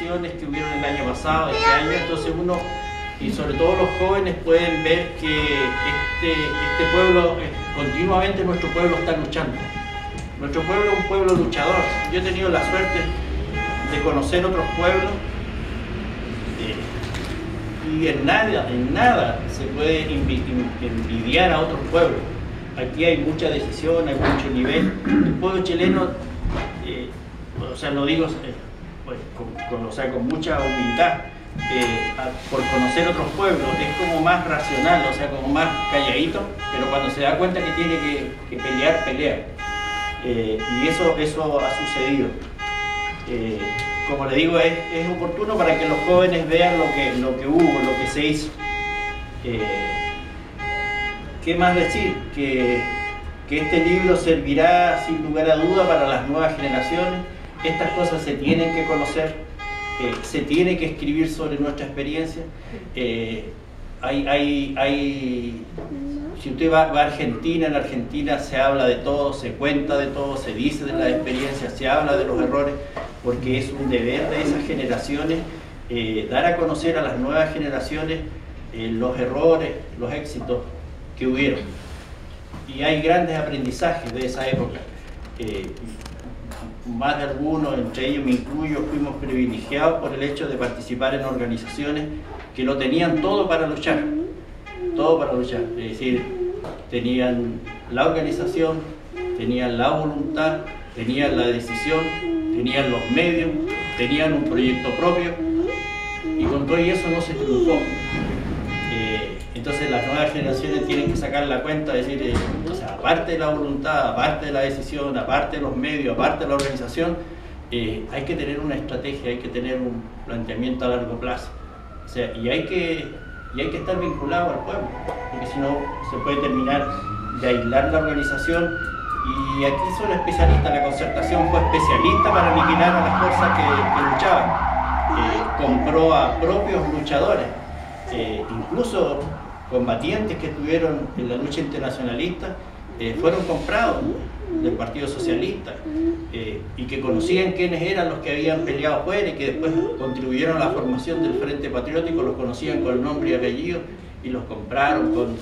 elecciones que hubieron el año pasado, este año, entonces uno, y sobre todo los jóvenes, pueden ver que este pueblo, continuamente nuestro pueblo está luchando. Nuestro pueblo es un pueblo luchador. Yo he tenido la suerte de conocer otros pueblos y en nada se puede envidiar a otros pueblos. Aquí hay mucha decisión, hay mucho nivel. El pueblo chileno, o sea, lo digo pues, con mucha humildad, por conocer otros pueblos, es como más racional, o sea, como más calladito, pero cuando se da cuenta que tiene que pelear, pelea. Y eso ha sucedido. Como le digo, es oportuno para que los jóvenes vean lo que hubo, lo que se hizo. ¿Qué más decir? Que este libro servirá sin lugar a duda para las nuevas generaciones. Estas cosas se tienen que conocer, se tiene que escribir sobre nuestra experiencia. Si usted va a Argentina, en Argentina se habla de todo, se cuenta de todo, se dice de las experiencias, se habla de los errores, porque es un deber de esas generaciones dar a conocer a las nuevas generaciones los errores, los éxitos que hubieron. Y hay grandes aprendizajes de esa época. Más de algunos, entre ellos me incluyo, fuimos privilegiados por el hecho de participar en organizaciones que lo tenían todo para luchar. Todo para luchar, es decir, tenían la organización, tenían la voluntad, tenían la decisión, tenían los medios, tenían un proyecto propio, y con todo eso no se triunfó. Entonces las nuevas generaciones tienen que sacar la cuenta, decir, o sea, aparte de la voluntad, aparte de la decisión, aparte de los medios, aparte de la organización, hay que tener una estrategia, hay que tener un planteamiento a largo plazo. O sea, y hay que estar vinculado al pueblo, porque si no se puede terminar de aislar la organización. Y aquí son especialistas, la Concertación fue especialista para aniquilar a las fuerzas que luchaban. Compró a propios luchadores, incluso combatientes que estuvieron en la lucha internacionalista, fueron comprados del Partido Socialista, y que conocían quiénes eran los que habían peleado afuera y que después contribuyeron a la formación del Frente Patriótico, los conocían con nombre y apellido y los compraron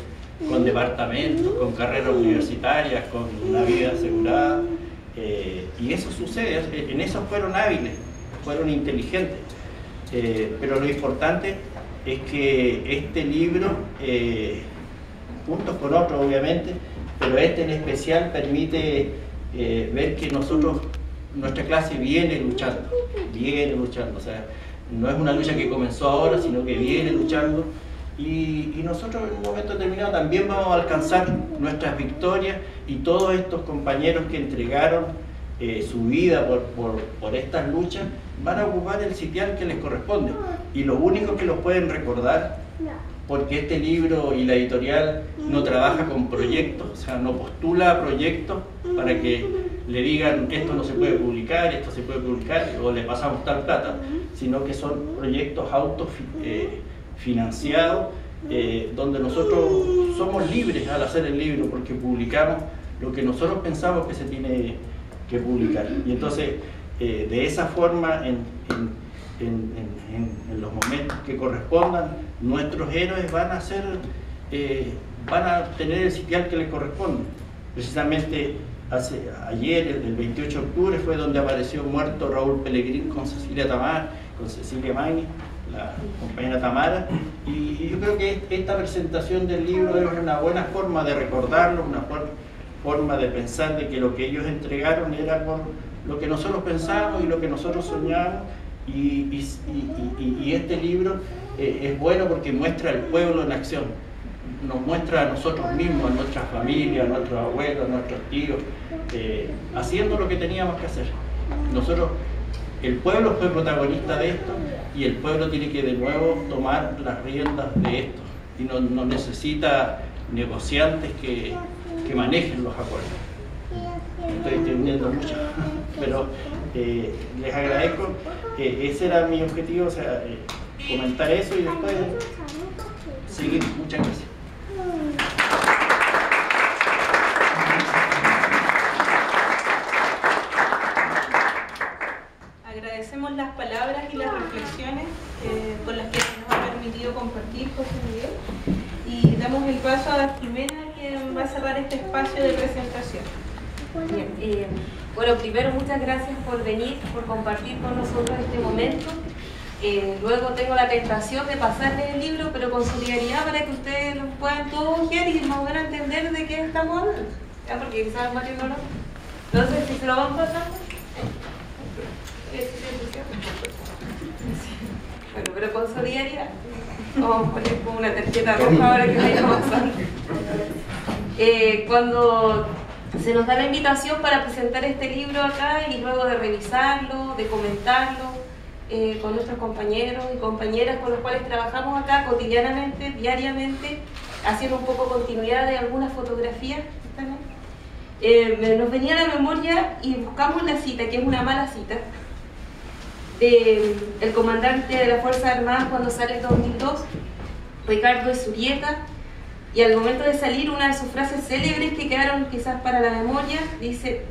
con departamentos, con carreras universitarias, con una vida asegurada. Y eso sucede, en eso fueron hábiles, fueron inteligentes. Pero lo importante es que este libro, juntos con otros obviamente, pero este en especial permite ver que nuestra clase viene luchando, o sea, no es una lucha que comenzó ahora, sino que viene luchando, y nosotros en un momento determinado también vamos a alcanzar nuestras victorias, y todos estos compañeros que entregaron su vida por estas luchas van a ocupar el sitial que les corresponde, y los únicos que los pueden recordar, porque este libro y la editorial no trabaja con proyectos, o sea, no postula proyectos para que le digan que esto no se puede publicar, esto se puede publicar, o le pasamos tal plata, sino que son proyectos autofinanciados, donde nosotros somos libres al hacer el libro, porque publicamos lo que nosotros pensamos que se tiene que publicar. Y entonces, de esa forma, en los momentos que correspondan, nuestros héroes van a tener el sitial que les corresponde. Precisamente ayer, el 28 de octubre, fue donde apareció muerto Raúl Pellegrín con Cecilia Magni, la compañera Tamara, y yo creo que esta presentación del libro es una buena forma de recordarlo, una forma de pensar de que lo que ellos entregaron era por lo que nosotros pensábamos y lo que nosotros soñábamos. Y este libro es bueno porque muestra al pueblo en acción, nos muestra a nosotros mismos, a nuestra familia, a nuestros abuelos, a nuestros tíos, haciendo lo que teníamos que hacer. El pueblo fue protagonista de esto, y el pueblo tiene que de nuevo tomar las riendas de esto, y no necesita negociantes que manejen los acuerdos. Estoy entendiendo mucho, pero les agradezco. Ese era mi objetivo, o sea, comentar eso y después seguir. Muchas gracias. Agradecemos las palabras y las reflexiones con las que nos ha permitido compartir José Miguel. Y damos el paso a Jimena, que va a cerrar este espacio de presentación. Bien, bueno, primero muchas gracias por venir, por compartir con nosotros este momento. Luego tengo la tentación de pasarles el libro, pero con solidaridad para que ustedes lo puedan todos ojear y más o menos entender de qué estamos hablando. ¿Ya? Porque quizás Mario no lo... Entonces, si se lo van pasando... Bueno, pero con solidaridad. Vamos a poner como una tarjeta roja ahora que vaya pasando. Cuando se nos da la invitación para presentar este libro acá y luego de revisarlo, de comentarlo con nuestros compañeros y compañeras con los cuales trabajamos acá cotidianamente, diariamente, haciendo un poco continuidad de algunas fotografías, nos venía a la memoria y buscamos la cita, que es una mala cita, del comandante de las Fuerzas Armadas cuando sale en 2002, Ricardo Ezurieta, y al momento de salir una de sus frases célebres que quedaron quizás para la memoria, dice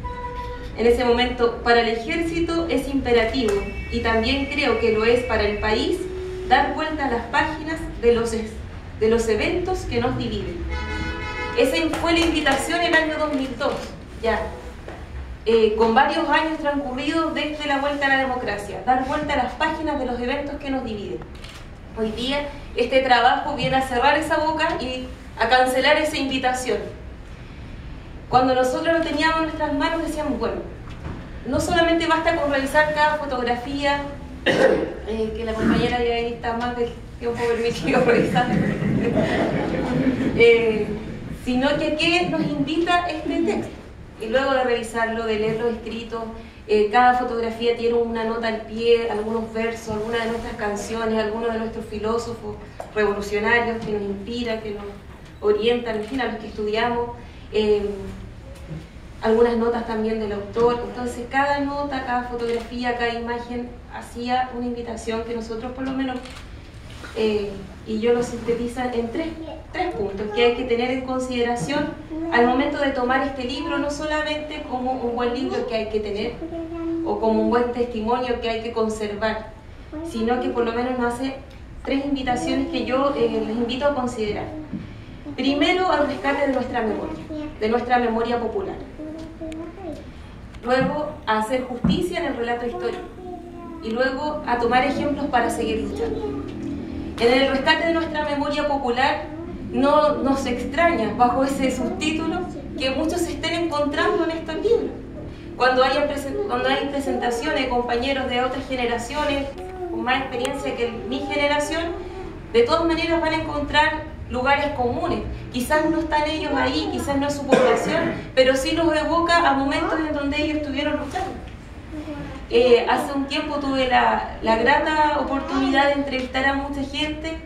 en ese momento: para el ejército es imperativo, y también creo que lo es para el país, dar vuelta a las páginas de los eventos que nos dividen. Esa fue la invitación en el año 2002, ya. Con varios años transcurridos desde la vuelta a la democracia, dar vuelta a las páginas de los eventos que nos dividen. Hoy día este trabajo viene a cerrar esa boca y a cancelar esa invitación. Cuando nosotros lo teníamos en nuestras manos decíamos, bueno, no solamente basta con revisar cada fotografía, que la compañera de ahí está más del tiempo permitido revisar, sino que a qué nos invita este texto. Y luego de revisarlo, de leer los escritos, cada fotografía tiene una nota al pie, algunos versos, algunas de nuestras canciones, algunos de nuestros filósofos revolucionarios que nos inspiran, que nos orientan, en fin, a los que estudiamos, algunas notas también del autor. Entonces cada nota, cada fotografía, cada imagen hacía una invitación que nosotros por lo menos, y yo lo sintetizo en tres puntos que hay que tener en consideración al momento de tomar este libro, no solamente como un buen libro que hay que tener o como un buen testimonio que hay que conservar, sino que por lo menos nos hace tres invitaciones que yo les invito a considerar. Primero, al rescate de nuestra memoria popular. Luego, a hacer justicia en el relato histórico. Y luego, a tomar ejemplos para seguir luchando. En el rescate de nuestra memoria popular, no nos extraña, bajo ese subtítulo, que muchos se estén encontrando en estos libros. Cuando hay presentaciones de compañeros de otras generaciones, con más experiencia que mi generación, de todas maneras van a encontrar lugares comunes. Quizás no están ellos ahí, quizás no es su población, pero sí los evoca a momentos en donde ellos estuvieron luchando. Hace un tiempo tuve la grata oportunidad de entrevistar a mucha gente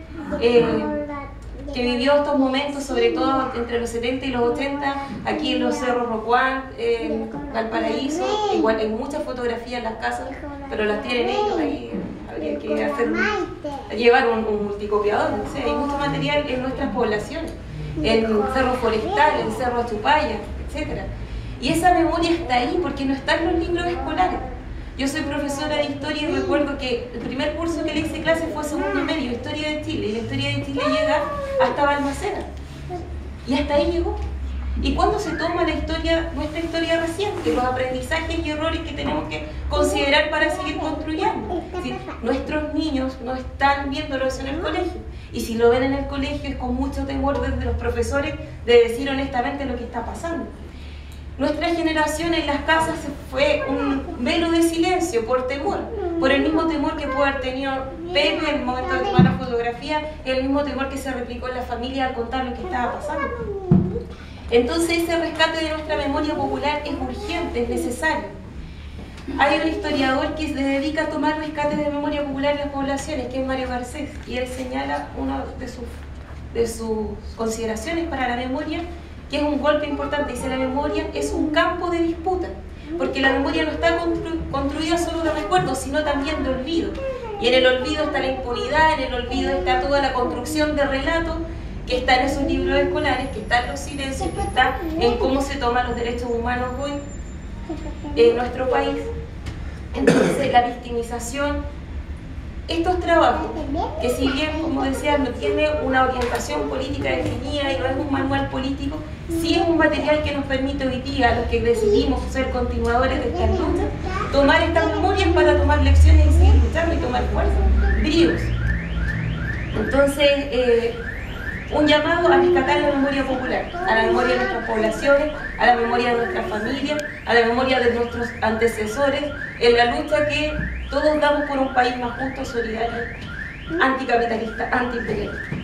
que vivió estos momentos, sobre todo entre los 70 y los 80, aquí en los Cerros Rocuán, en Valparaíso. Igual hay muchas fotografías en las casas, pero las tienen ellos ahí. Habría que llevar un multicopiador, no sé, hay mucho material en nuestras poblaciones, en Cerro Forestal, en Cerro Achupaya, etc. Y esa memoria está ahí porque no está en los libros escolares. Yo soy profesora de historia y recuerdo que el primer curso que le hice clase fue segundo medio, Historia de Chile, y la Historia de Chile llega hasta Balmaceda, y hasta ahí llegó. ¿Y cuándo se toma la historia, nuestra historia reciente, los aprendizajes y errores que tenemos que considerar para seguir construyendo? Es decir, nuestros niños no están viéndolo eso en el colegio, y si lo ven en el colegio es con mucho temor desde los profesores de decir honestamente lo que está pasando. Nuestra generación en las casas fue un velo de silencio por temor, por el mismo temor que pudo haber tenido Pepe en el momento de tomar la fotografía, el mismo temor que se replicó en la familia al contar lo que estaba pasando. Entonces ese rescate de nuestra memoria popular es urgente, es necesario. Hay un historiador que se dedica a tomar rescates de memoria popular en las poblaciones, que es Mario Garcés, y él señala una de sus consideraciones para la memoria, que es un golpe importante. Dice: la memoria es un campo de disputa, porque la memoria no está construida solo de recuerdos, sino también de olvido. Y en el olvido está la impunidad, en el olvido está toda la construcción de relatos que está en esos libros escolares, que está en los silencios, que está en cómo se toman los derechos humanos hoy en nuestro país. Entonces la victimización estos trabajos, que si bien, como decía, no tiene una orientación política definida y no es un manual político, sí es un material que nos permite hoy día, a los que decidimos ser continuadores de estas luchas, tomar estas memorias para tomar lecciones y seguir luchando y tomar fuerza, bríos. Entonces, un llamado a rescatar la memoria popular, a la memoria de nuestras poblaciones, a la memoria de nuestras familias, a la memoria de nuestros antecesores, en la lucha que todos damos por un país más justo, solidario, anticapitalista, antiimperialista.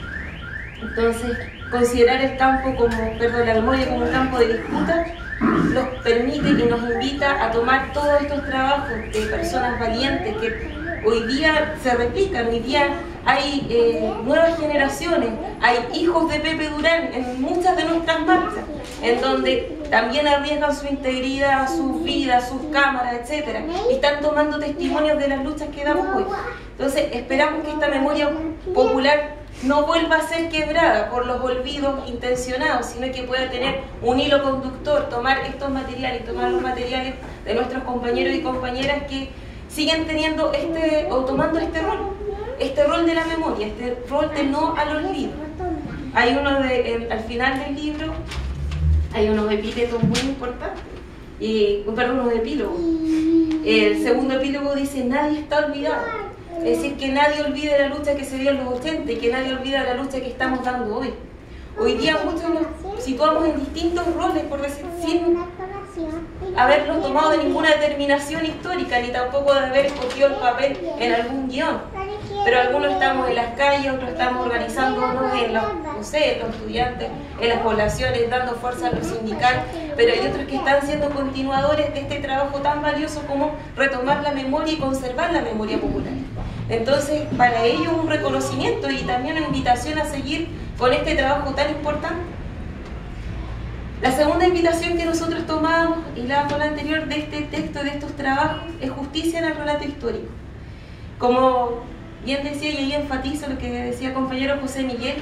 Entonces, considerar el campo como, perdón, la memoria como un campo de disputa nos permite y nos invita a tomar todos estos trabajos de personas valientes que hoy día se replican. Hoy día hay nuevas generaciones, hay hijos de Pepe Durán en muchas de nuestras marchas, en donde también arriesgan su integridad, sus vidas, sus cámaras, etc. Y están tomando testimonios de las luchas que damos hoy. Entonces, esperamos que esta memoria popular no vuelva a ser quebrada por los olvidos intencionados, sino que pueda tener un hilo conductor, tomar estos materiales, tomar los materiales de nuestros compañeros y compañeras que siguen teniendo tomando este rol de la memoria, este rol de no al olvido. Hay al final del libro, hay unos epítetos muy importantes, unos epílogos. El segundo epílogo dice: nadie está olvidado. Es decir, que nadie olvide la lucha que se dio en los 80 y que nadie olvide la lucha que estamos dando hoy. Hoy día muchos nos situamos en distintos roles, por decir, sin haberlos tomado de ninguna determinación histórica, ni tampoco de haber escogido el papel en algún guión. Pero algunos estamos en las calles, otros estamos organizándonos en los estudiantes, en las poblaciones, dando fuerza a lo sindical, pero hay otros que están siendo continuadores de este trabajo tan valioso como retomar la memoria y conservar la memoria popular. Entonces, para ellos un reconocimiento y también una invitación a seguir con este trabajo tan importante. La segunda invitación que nosotros tomamos, y la con la anterior, de este texto, de estos trabajos, es justicia en el relato histórico. Como bien decía, y ahí enfatizo lo que decía el compañero José Miguel,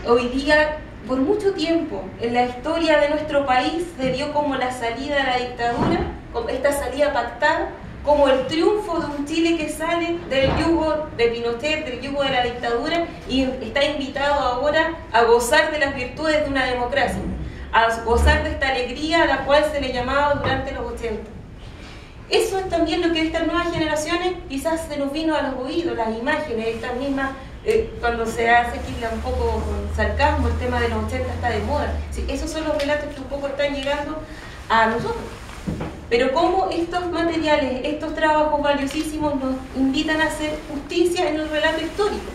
hoy día, por mucho tiempo, en la historia de nuestro país se dio como la salida de la dictadura, como esta salida pactada, como el triunfo de un Chile que sale del yugo de Pinochet, del yugo de la dictadura, y está invitado ahora a gozar de las virtudes de una democracia, a gozar de esta alegría a la cual se le llamaba durante los 80. Eso es también lo que estas nuevas generaciones quizás se nos vino a los oídos, las imágenes, estas mismas, cuando se hace aquí un poco con sarcasmo, el tema de los 80 está de moda. Sí, esos son los relatos que un poco están llegando a nosotros. Pero cómo estos materiales, estos trabajos valiosísimos nos invitan a hacer justicia en el relato histórico,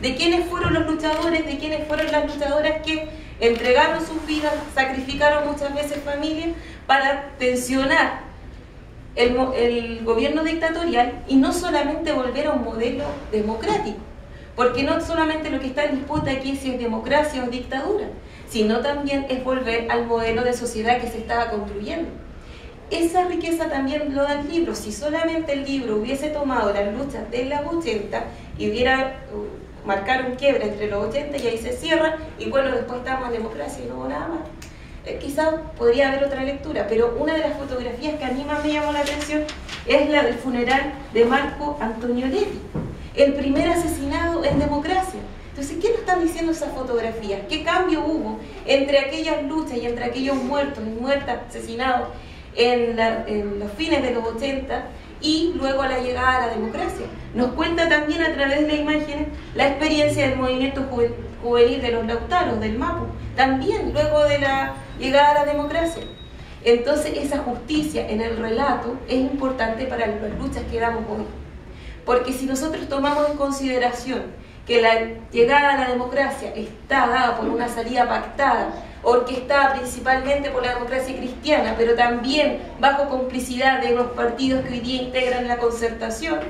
de quiénes fueron los luchadores, de quiénes fueron las luchadoras que entregaron sus vidas, sacrificaron muchas veces familias para tensionar el gobierno dictatorial y no solamente volver a un modelo democrático, porque no solamente lo que está en disputa aquí es si es democracia o dictadura, sino también es volver al modelo de sociedad que se estaba construyendo. Esa riqueza también lo da el libro. Si solamente el libro hubiese tomado las luchas de los 80 y hubiera marcar un quiebre entre los 80 y ahí se cierra, y bueno, después estamos en democracia y no hubo nada más. Quizás podría haber otra lectura, pero una de las fotografías que a mí más me llamó la atención es la del funeral de Marco Antonio Leti, el primer asesinado en democracia. Entonces, ¿qué nos están diciendo esas fotografías? ¿Qué cambio hubo entre aquellas luchas y entre aquellos muertos y muertas asesinados en los fines de los 80 y luego a la llegada a la democracia? Nos cuenta también a través de las imágenes la experiencia del movimiento juvenil de los Lautaros, del MAPU, también luego de la llegada a la democracia. Entonces, esa justicia en el relato es importante para las luchas que damos hoy, porque si nosotros tomamos en consideración que la llegada a la democracia está dada por una salida pactada, orquestada principalmente por la democracia cristiana, pero también bajo complicidad de los partidos que hoy día integran la concertación,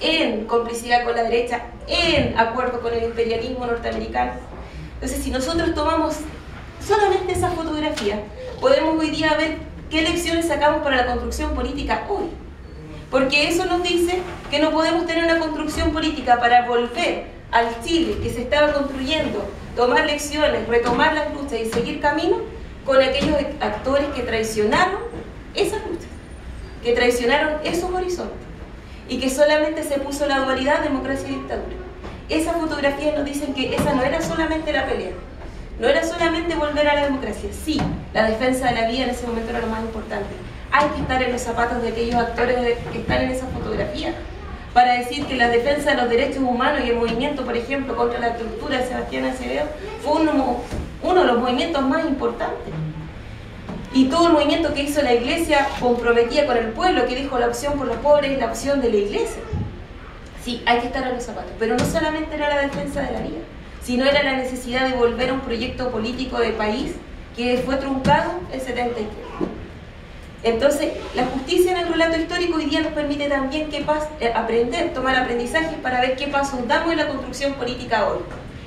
en complicidad con la derecha, en acuerdo con el imperialismo norteamericano. Entonces, si nosotros tomamos solamente esa fotografía, podemos hoy día ver qué lecciones sacamos para la construcción política hoy. Porque eso nos dice que no podemos tener una construcción política para volver al Chile que se estaba construyendo, tomar lecciones, retomar las luchas y seguir camino con aquellos actores que traicionaron esas luchas, que traicionaron esos horizontes. y que solamente se puso la dualidad democracia y dictadura. Esas fotografías nos dicen que esa no era solamente la pelea, no era solamente volver a la democracia. Sí, la defensa de la vida en ese momento era lo más importante. Hay que estar en los zapatos de aquellos actores que están en esa fotografía para decir que la defensa de los derechos humanos y el movimiento, por ejemplo, contra la tortura de Sebastián Acevedo fue uno de los movimientos más importantes. Y todo el movimiento que hizo la Iglesia comprometía con el pueblo, que dijo la opción por los pobres es la opción de la Iglesia. Sí, hay que estar en los zapatos, pero no solamente era la defensa de la vida, sino era la necesidad de volver a un proyecto político de país que fue truncado en 73. Entonces, la justicia en el relato histórico hoy día nos permite también aprender, tomar aprendizajes para ver qué pasos damos en la construcción política hoy,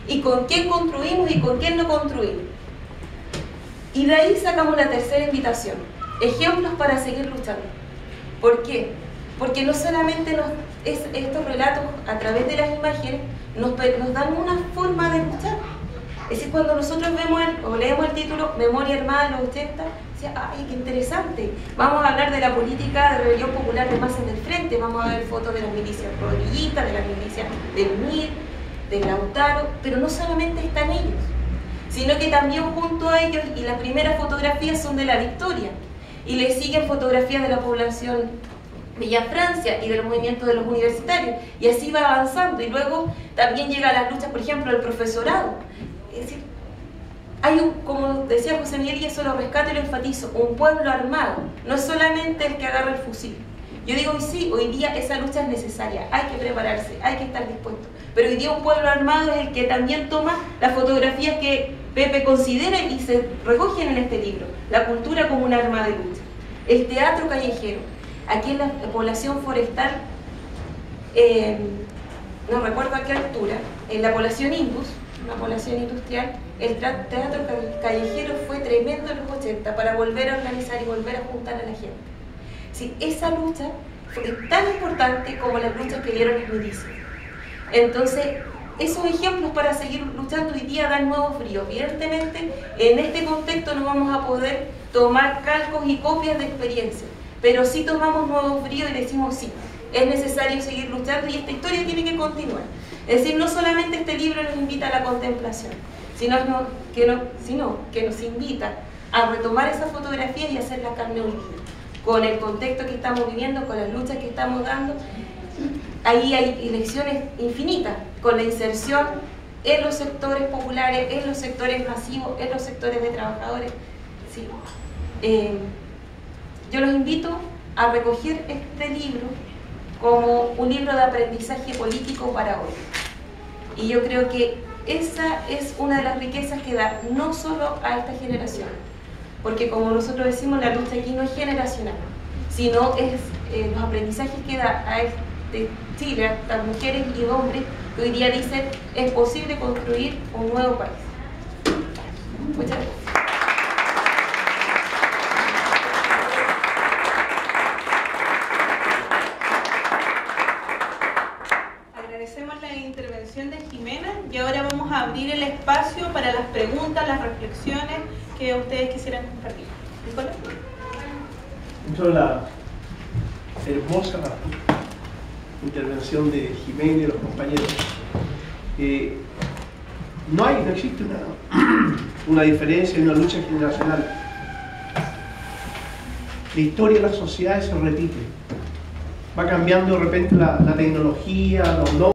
y con quién construimos y con quién no construimos. Y de ahí sacamos la tercera invitación, ejemplos para seguir luchando. ¿Por qué? Porque no solamente estos relatos a través de las imágenes nos dan una forma de luchar. Es decir, cuando nosotros leemos el título Memoria Armada de los 80, ¡ay, qué interesante! Vamos a hablar de la política de rebelión popular de masas del frente, vamos a ver fotos de las milicias rodillitas, de las milicias del MIR, del Lautaro, pero no solamente están ellos, sino que también junto a ellos, y las primeras fotografías son de la Victoria, y le siguen fotografías de la población Villa Francia y del movimiento de los universitarios, y así va avanzando, y luego también llega a las luchas, por ejemplo, del profesorado. Es decir, hay como decía José Miguel, y eso lo rescato y lo enfatizo, un pueblo armado, no es solamente el que agarra el fusil. Yo digo, sí, hoy día esa lucha es necesaria, hay que prepararse, hay que estar dispuesto, pero hoy día un pueblo armado es el que también toma las fotografías que Pepe considera y se recogen en este libro, la cultura como un arma de lucha, el teatro callejero. Aquí en la población forestal, no recuerdo a qué altura, en la población Indus, una población industrial, el teatro callejero fue tremendo en los 80 para volver a organizar y volver a juntar a la gente. Sí, esa lucha fue tan importante como las luchas que dieron las milicias. Entonces, esos ejemplos para seguir luchando hoy día dan nuevo frío. Evidentemente, en este contexto no vamos a poder tomar calcos y copias de experiencia, pero sí tomamos nuevo frío y decimos sí, es necesario seguir luchando y esta historia tiene que continuar. Es decir, no solamente este libro nos invita a la contemplación, sino que nos invita a retomar esa fotografía y hacer la carne hoy día, con el contexto que estamos viviendo, con las luchas que estamos dando. Ahí hay lecciones infinitas, con la inserción en los sectores populares, en los sectores masivos, en los sectores de trabajadores. Sí. Yo los invito a recoger este libro como un libro de aprendizaje político para hoy. Y yo creo que esa es una de las riquezas que da no solo a esta generación, porque como nosotros decimos, la lucha aquí no es generacional, sino es los aprendizajes que da a este Chile, a estas mujeres y hombres que hoy día dicen es posible construir un nuevo país. Muchas gracias. De Jimena, y ahora vamos a abrir el espacio para las preguntas, las reflexiones que ustedes quisieran compartir. ¿Nicolás? Dentro de la hermosa intervención de Jimena y de los compañeros, no existe una diferencia y una lucha generacional. La historia de las sociedades se repite, va cambiando de repente la tecnología, los